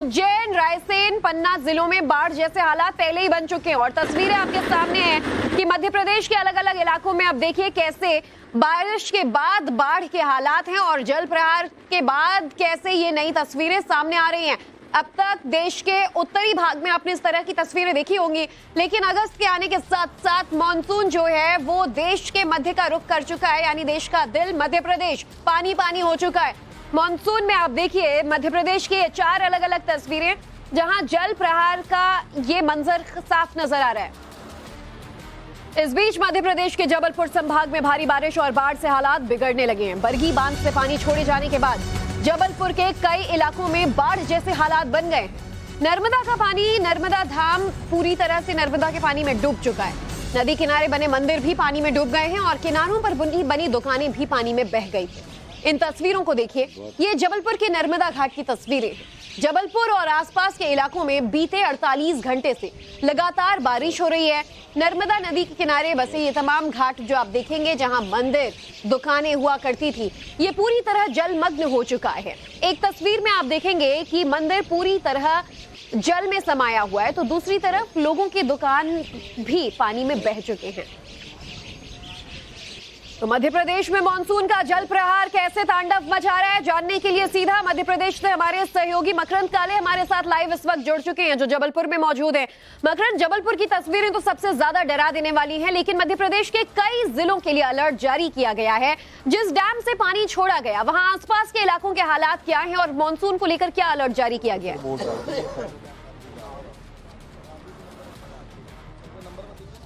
उज्जैन, रायसेन, पन्ना जिलों में बाढ़ जैसे हालात पहले ही बन चुके हैं और तस्वीरें आपके सामने हैं कि मध्य प्रदेश के अलग अलग इलाकों में अब देखिए कैसे बारिश के बाद बाढ़ के हालात हैं और जल प्रहार के बाद कैसे ये नई तस्वीरें सामने आ रही हैं। अब तक देश के उत्तरी भाग में आपने इस तरह की तस्वीरें देखी होंगी, लेकिन अगस्त के आने के साथ साथ मानसून जो है वो देश के मध्य का रुख कर चुका है, यानी देश का दिल मध्य प्रदेश पानी पानी हो चुका है। मानसून में आप देखिए मध्य प्रदेश की 4 अलग अलग तस्वीरें जहां जल प्रहार का ये मंजर साफ नजर आ रहा है। इस बीच मध्य प्रदेश के जबलपुर संभाग में भारी बारिश और बाढ़ से हालात बिगड़ने लगे हैं। बरगी बांध से पानी छोड़े जाने के बाद जबलपुर के कई इलाकों में बाढ़ जैसे हालात बन गए। नर्मदा का पानी, नर्मदा धाम पूरी तरह से नर्मदा के पानी में डूब चुका है। नदी किनारे बने मंदिर भी पानी में डूब गए हैं और किनारों पर बनी दुकानें भी पानी में बह गई हैं। इन तस्वीरों को देखिए, ये जबलपुर के नर्मदा घाट की तस्वीरें हैं। जबलपुर और आसपास के इलाकों में बीते 48 घंटे से लगातार बारिश हो रही है। नर्मदा नदी के किनारे बसे ये तमाम घाट जो आप देखेंगे, जहां मंदिर, दुकानें हुआ करती थी, ये पूरी तरह जलमग्न हो चुका है। एक तस्वीर में आप देखेंगे कि मंदिर पूरी तरह जल में समाया हुआ है, तो दूसरी तरफ लोगों की दुकान भी पानी में बह चुके हैं। तो मध्य प्रदेश में मानसून का जल प्रहार कैसे तांडव मचा रहा है, जानने के लिए सीधा मध्य प्रदेश से हमारे सहयोगी मकरंद काले हमारे साथ लाइव इस वक्त जुड़ चुके हैं, जो जबलपुर में मौजूद हैं। मकरंद, जबलपुर की तस्वीरें तो सबसे ज्यादा डरा देने वाली हैं, लेकिन मध्य प्रदेश के कई जिलों के लिए अलर्ट जारी किया गया है। जिस डैम से पानी छोड़ा गया, वहां आसपास के इलाकों के हालात क्या है और मानसून को लेकर क्या अलर्ट जारी किया गया है?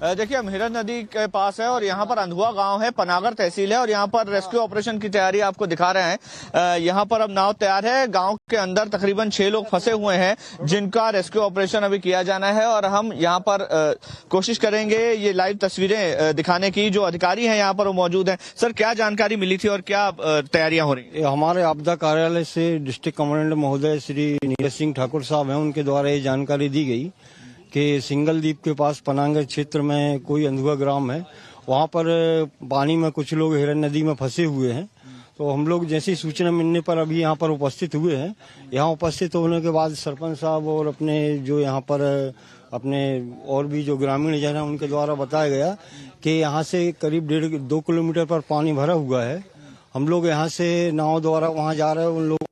देखिए, हम हिरन नदी के पास है और यहाँ पर अंधुआ गांव है, पनागर तहसील है और यहाँ पर रेस्क्यू ऑपरेशन की तैयारी आपको दिखा रहे हैं। यहाँ पर अब नाव तैयार है। गांव के अंदर तकरीबन 6 लोग फंसे हुए हैं जिनका रेस्क्यू ऑपरेशन अभी किया जाना है और हम यहाँ पर कोशिश करेंगे ये लाइव तस्वीरें दिखाने की। जो अधिकारी हैं यहाँ पर वो मौजूद हैं। सर, क्या जानकारी मिली थी और क्या तैयारियां हो रही है? हमारे आपदा कार्यालय से डिस्ट्रिक्ट कमांडेंट महोदय श्री नीरज सिंह ठाकुर साहब हैं, उनके द्वारा ये जानकारी दी गई कि सिंगल द्वीप के पास पनागर क्षेत्र में कोई अंधुआ ग्राम है, वहाँ पर पानी में कुछ लोग हिरन नदी में फंसे हुए हैं। तो हम लोग जैसी सूचना मिलने पर अभी यहाँ पर उपस्थित हुए हैं। यहाँ उपस्थित होने के बाद सरपंच साहब और अपने जो यहाँ पर अपने और भी जो ग्रामीण जन हैं उनके द्वारा बताया गया कि यहाँ से करीब 1.5-2 किलोमीटर पर पानी भरा हुआ है। हम लोग यहाँ से नाव द्वारा वहाँ जा रहे हैं। उन लोगों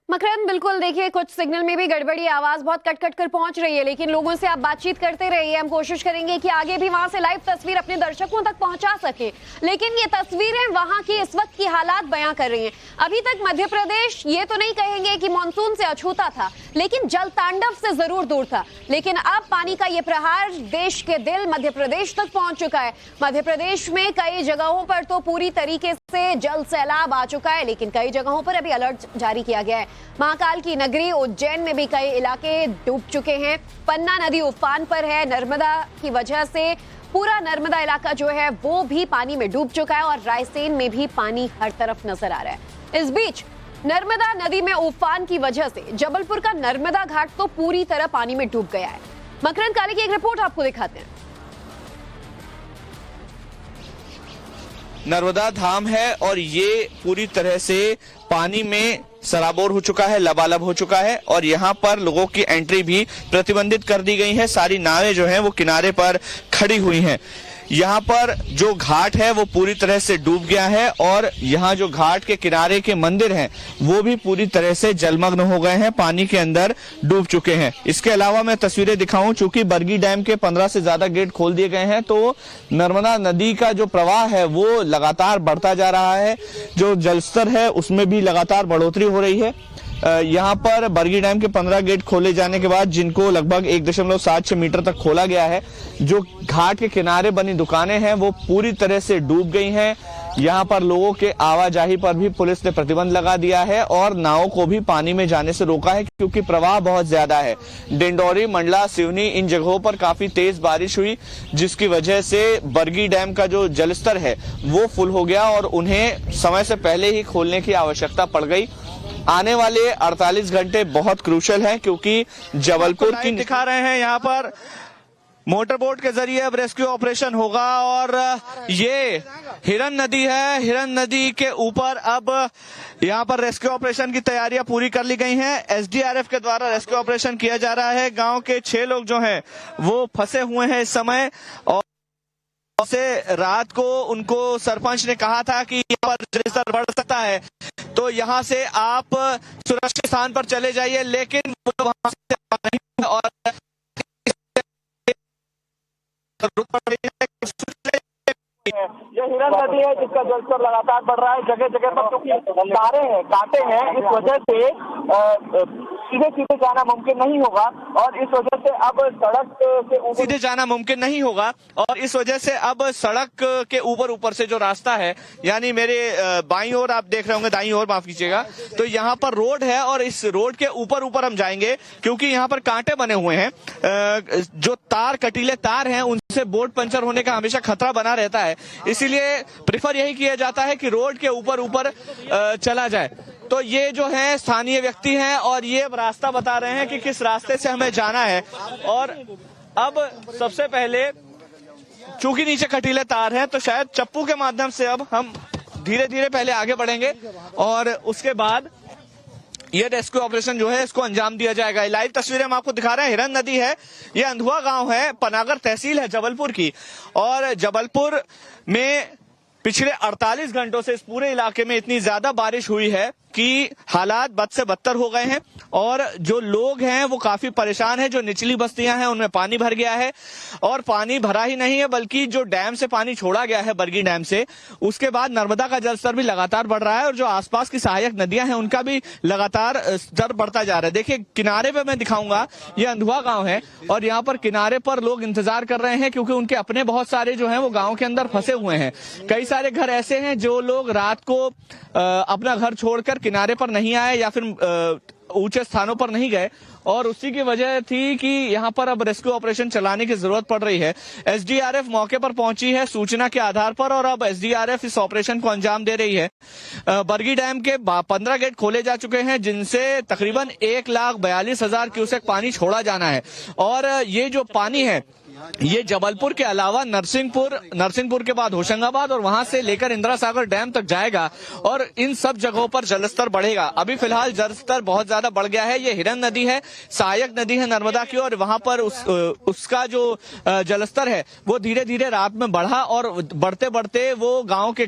मकरंद, बिल्कुल देखिए, कुछ सिग्नल में भी गड़बड़ी, आवाज बहुत कट कट कर पहुंच रही है, लेकिन लोगों से आप बातचीत करते रहिए। हम कोशिश करेंगे कि आगे भी वहां से लाइव तस्वीर अपने दर्शकों तक पहुंचा सके, लेकिन ये तस्वीरें वहां की इस वक्त की हालात बयां कर रही हैं। अभी तक मध्य प्रदेश ये तो नहीं कहेंगे कि मानसून से अछूता था, लेकिन जल तांडव से जरूर दूर था। लेकिन अब पानी का ये प्रहार देश के दिल मध्य प्रदेश तक पहुंच चुका है। मध्य प्रदेश में कई जगहों पर तो पूरी तरीके से जल सैलाब आ चुका है, लेकिन कई जगहों पर अभी अलर्ट जारी किया गया है। महाकाल की नगरी उज्जैन में भी कई इलाके डूब चुके हैं। पन्ना नदी उफान पर है। नर्मदा की वजह से पूरा नर्मदा इलाका जो है वो भी पानी में डूब चुका है और रायसेन में भी पानी हर तरफ नजर आ रहा है। इस बीच नर्मदा नदी में उफान की वजह से जबलपुर का नर्मदा घाट तो पूरी तरह पानी में डूब गया है। मकरंद काले की एक रिपोर्ट आपको दिखाते हैं। नर्मदा धाम है और ये पूरी तरह से पानी में सराबोर हो चुका है, लबालब हो चुका है और यहाँ पर लोगों की एंट्री भी प्रतिबंधित कर दी गई है। सारी नावें जो हैं वो किनारे पर खड़ी हुई हैं। यहाँ पर जो घाट है वो पूरी तरह से डूब गया है और यहाँ जो घाट के किनारे के मंदिर हैं वो भी पूरी तरह से जलमग्न हो गए हैं, पानी के अंदर डूब चुके हैं। इसके अलावा मैं तस्वीरें दिखाऊं, चूंकि बरगी डैम के 15 से ज्यादा गेट खोल दिए गए हैं, तो नर्मदा नदी का जो प्रवाह है वो लगातार बढ़ता जा रहा है। जो जलस्तर है उसमें भी लगातार बढ़ोतरी हो रही है। यहाँ पर बरगी डैम के 15 गेट खोले जाने के बाद, जिनको लगभग 1.76 मीटर तक खोला गया है, जो घाट के किनारे बनी दुकानें हैं वो पूरी तरह से डूब गई हैं। यहाँ पर लोगों के आवाजाही पर भी पुलिस ने प्रतिबंध लगा दिया है और नावों को भी पानी में जाने से रोका है, क्योंकि प्रवाह बहुत ज्यादा है। डिंडोरी, मंडला, सिवनी, इन जगहों पर काफी तेज बारिश हुई, जिसकी वजह से बरगी डैम का जो जलस्तर है वो फुल हो गया और उन्हें समय से पहले ही खोलने की आवश्यकता पड़ गई। आने वाले 48 घंटे बहुत क्रूशल हैं, क्योंकि जबलपुर की दिखा रहे हैं यहाँ पर मोटर बोट के जरिए अब रेस्क्यू ऑपरेशन होगा। और ये हिरन नदी है, हिरन नदी के ऊपर अब यहाँ पर रेस्क्यू ऑपरेशन की तैयारियां पूरी कर ली गई हैं। एसडीआरएफ के द्वारा रेस्क्यू ऑपरेशन किया जा रहा है। गांव के 6 लोग जो हैं वो फंसे हुए हैं इस समय, और से रात को उनको सरपंच ने कहा था कि यहाँ पर जलस्तर बढ़ सकता है, तो यहाँ से आप सुरक्षित स्थान पर चले जाइए, लेकिन वो वहां से नहीं, और ये हिरन नदी है जिसका जलस्तर लगातार बढ़ रहा है। जगह जगह पर क्योंकि तारे हैं, कांटे हैं, इस वजह से सीधे सीधे जाना मुमकिन नहीं होगा, और इस वजह से अब सड़क से सीधे जाना मुमकिन नहीं होगा, और इस वजह से अब सड़क के ऊपर से जो रास्ता है, यानी मेरे बाईं ओर आप देख रहे होंगे, दाईं ओर माफ कीजिएगा, तो यहाँ पर रोड है और इस रोड के ऊपर हम जाएंगे, क्योंकि यहाँ पर कांटे बने हुए हैं। जो तार, कटीले तार हैं, उनसे बोट पंचर होने का हमेशा खतरा बना रहता है, इसीलिए प्रेफर यही किया जाता है कि रोड के ऊपर चला जाए। तो ये जो है स्थानीय व्यक्ति हैं और ये रास्ता बता रहे हैं कि किस रास्ते से हमें जाना है। और अब सबसे पहले चूंकि नीचे कटीले तार हैं, तो शायद चप्पू के माध्यम से अब हम धीरे धीरे पहले आगे बढ़ेंगे और उसके बाद ये रेस्क्यू ऑपरेशन जो है इसको अंजाम दिया जाएगा। लाइव तस्वीरें हम आपको दिखा रहे हैं। हिरन नदी है, ये अंधुआ गांव है, पनागर तहसील है जबलपुर की, और जबलपुर में पिछले 48 घंटों से इस पूरे इलाके में इतनी ज्यादा बारिश हुई है कि हालात बद से बदतर हो गए हैं, और जो लोग हैं वो काफी परेशान हैं। जो निचली बस्तियां हैं उनमें पानी भर गया है, और पानी भरा ही नहीं है बल्कि जो डैम से पानी छोड़ा गया है, बरगी डैम से, उसके बाद नर्मदा का जलस्तर भी लगातार बढ़ रहा है, और जो आसपास की सहायक नदियां हैं उनका भी लगातार स्तर बढ़ता जा रहा है। देखिए किनारे पे मैं दिखाऊंगा, ये अंधुआ गाँव है, और यहाँ पर किनारे पर लोग इंतजार कर रहे हैं, क्योंकि उनके अपने बहुत सारे जो है वो गाँव के अंदर फंसे हुए हैं। कई सारे घर ऐसे हैं जो लोग रात को अपना घर छोड़कर किनारे पर नहीं आए या फिर ऊंचे स्थानों पर नहीं गए, और उसी की वजह थी कि यहाँ पर अब रेस्क्यू ऑपरेशन चलाने की जरूरत पड़ रही है। एसडीआरएफ मौके पर पहुंची है सूचना के आधार पर, और अब एसडीआरएफ इस ऑपरेशन को अंजाम दे रही है। बरगी डैम के 15 गेट खोले जा चुके हैं, जिनसे तकरीबन 1,42,000 क्यूसेक पानी छोड़ा जाना है। और ये जो पानी है ये जबलपुर के अलावा नरसिंहपुर के बाद होशंगाबाद और वहां से लेकर इंदिरा सागर डैम तक जाएगा, और इन सब जगहों पर जलस्तर बढ़ेगा। अभी फिलहाल जलस्तर बहुत ज्यादा बढ़ गया है। ये हिरन नदी है, सहायक नदी है नर्मदा की, और वहां पर उसका जो जलस्तर है वो धीरे धीरे रात में बढ़ा, और बढ़ते बढ़ते वो गाँव के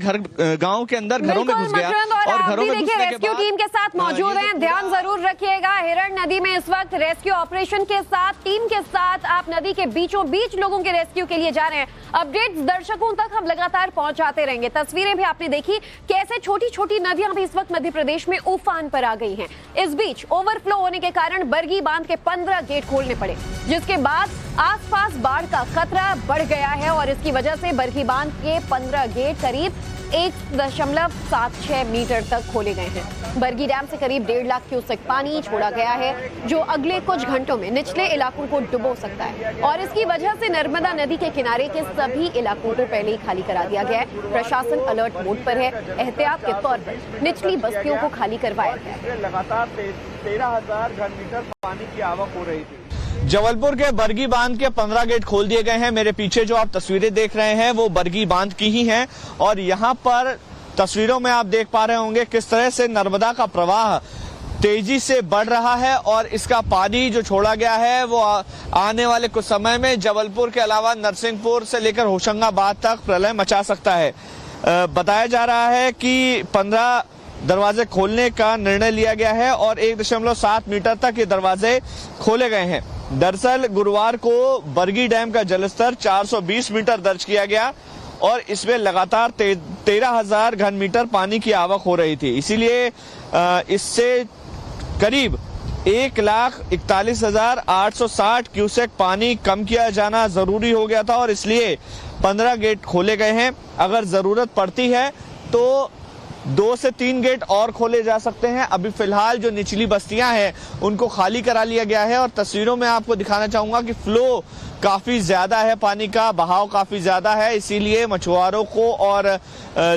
अंदर घरों में घुस गया, और घरों में घुसने के बाद टीम के साथ मौजूद हैं। ध्यान जरूर रखिएगा, हिरन नदी में इस वक्त रेस्क्यू ऑपरेशन के साथ, टीम के साथ आप नदी के बीचों बीच लोगों के रेस्क्यू के लिए जा रहे हैं। अपडेट्स दर्शकों तक हम लगातार पहुंचाते रहेंगे। तस्वीरें भी आपने देखी कैसे छोटी छोटी नदियां भी इस वक्त मध्य प्रदेश में उफान पर आ गई हैं। इस बीच ओवरफ्लो होने के कारण बरगी बांध के 15 गेट खोलने पड़े, जिसके बाद आसपास बाढ़ का खतरा बढ़ गया है, और इसकी वजह से बरगी बांध के 15 गेट करीब 1.76 मीटर तक खोले गए हैं। बरगी डैम से करीब 1.5 लाख क्यूसेक पानी छोड़ा गया है, जो अगले कुछ घंटों में निचले इलाकों को डुबो सकता है, और इसकी वजह से नर्मदा नदी के किनारे के सभी इलाकों को पहले ही खाली करा दिया गया है। प्रशासन अलर्ट मोड पर है। एहतियात के तौर पर निचली बस्तियों को खाली करवाया गया है। लगातार 13,000 घन मीटर पानी की आवक हो रही थी। जबलपुर के बरगी बांध के 15 गेट खोल दिए गए हैं। मेरे पीछे जो आप तस्वीरें देख रहे हैं वो बरगी बांध की ही हैं, और यहाँ पर तस्वीरों में आप देख पा रहे होंगे किस तरह से नर्मदा का प्रवाह तेजी से बढ़ रहा है, और इसका पानी जो छोड़ा गया है वो आने वाले कुछ समय में जबलपुर के अलावा नरसिंहपुर से लेकर होशंगाबाद तक प्रलय मचा सकता है। बताया जा रहा है कि 15 दरवाजे खोलने का निर्णय लिया गया है, और 1.7 मीटर तक ये दरवाजे खोले गए हैं। दरअसल गुरुवार को बरगी डैम का जलस्तर 420 मीटर दर्ज किया गया, और इसमें लगातार 13,000 घन मीटर पानी की आवक हो रही थी। इसीलिए इससे करीब 1,41,860 क्यूसेक पानी कम किया जाना जरूरी हो गया था, और इसलिए 15 गेट खोले गए हैं। अगर जरूरत पड़ती है तो 2 से 3 गेट और खोले जा सकते हैं। अभी फिलहाल जो निचली बस्तियां हैं उनको खाली करा लिया गया है, और तस्वीरों में आपको दिखाना चाहूंगा कि फ्लो काफी ज्यादा है, पानी का बहाव काफी ज्यादा है, इसीलिए मछुआरों को और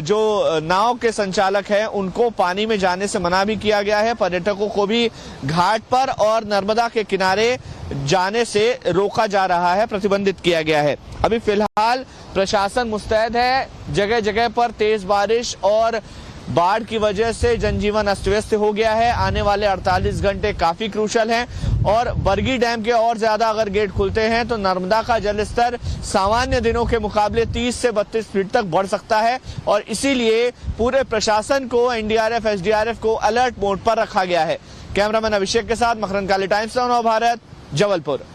जो नाव के संचालक हैं उनको पानी में जाने से मना भी किया गया है। पर्यटकों को भी घाट पर और नर्मदा के किनारे जाने से रोका जा रहा है, प्रतिबंधित किया गया है। अभी फिलहाल प्रशासन मुस्तैद है। जगह जगह पर तेज बारिश और बाढ़ की वजह से जनजीवन अस्त व्यस्त हो गया है। आने वाले 48 घंटे काफी क्रूशल हैं और बरगी डैम के और ज्यादा अगर गेट खुलते हैं तो नर्मदा का जलस्तर सामान्य दिनों के मुकाबले 30 से 32 फीट तक बढ़ सकता है और इसीलिए पूरे प्रशासन को, एनडीआरएफ, एसडीआरएफ को अलर्ट मोड पर रखा गया है। कैमरामैन अभिषेक के साथ मकरन काली, टाइम्स नव भारत, जबलपुर।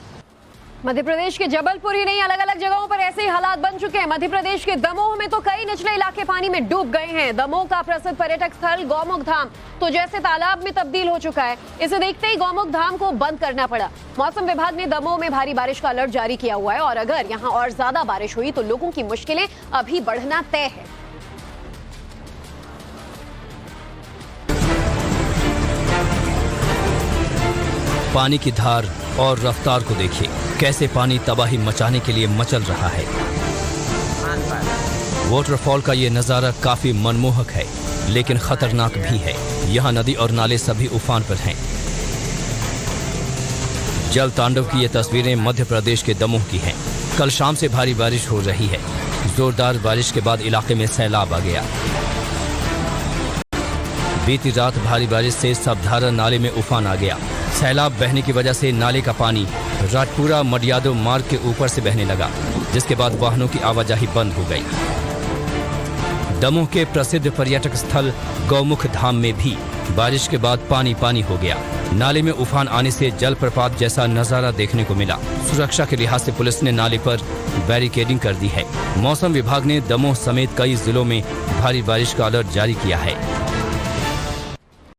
मध्य प्रदेश के जबलपुर ही नहीं, अलग अलग जगहों पर ऐसे ही हालात बन चुके हैं। मध्य प्रदेश के दमोह में तो कई निचले इलाके पानी में डूब गए हैं। दमोह का प्रसिद्ध पर्यटक स्थल गौमुख धाम तो जैसे तालाब में तब्दील हो चुका है। इसे देखते ही गौमुख धाम को बंद करना पड़ा। मौसम विभाग ने दमोह में भारी बारिश का अलर्ट जारी किया हुआ है और अगर यहाँ और ज्यादा बारिश हुई तो लोगों की मुश्किलें अभी बढ़ना तय है। पानी की धार और रफ्तार को देखिए, कैसे पानी तबाही मचाने के लिए मचल रहा है। वाटरफॉल का ये नजारा काफी मनमोहक है लेकिन खतरनाक भी है। यहाँ नदी और नाले सभी उफान पर हैं। जल तांडव की ये तस्वीरें मध्य प्रदेश के दमोह की हैं। कल शाम से भारी बारिश हो रही है। जोरदार बारिश के बाद इलाके में सैलाब आ गया। बीती रात भारी बारिश से सबधारा नाले में उफान आ गया। सैलाब बहने की वजह से नाले का पानी राजपुरा मडियादो मार्ग के ऊपर से बहने लगा, जिसके बाद वाहनों की आवाजाही बंद हो गई। दमोह के प्रसिद्ध पर्यटक स्थल गौमुख धाम में भी बारिश के बाद पानी पानी हो गया। नाले में उफान आने से जलप्रपात जैसा नजारा देखने को मिला। सुरक्षा के लिहाज से पुलिस ने नाले पर बैरिकेडिंग कर दी है। मौसम विभाग ने दमोह समेत कई जिलों में भारी बारिश का अलर्ट जारी किया है।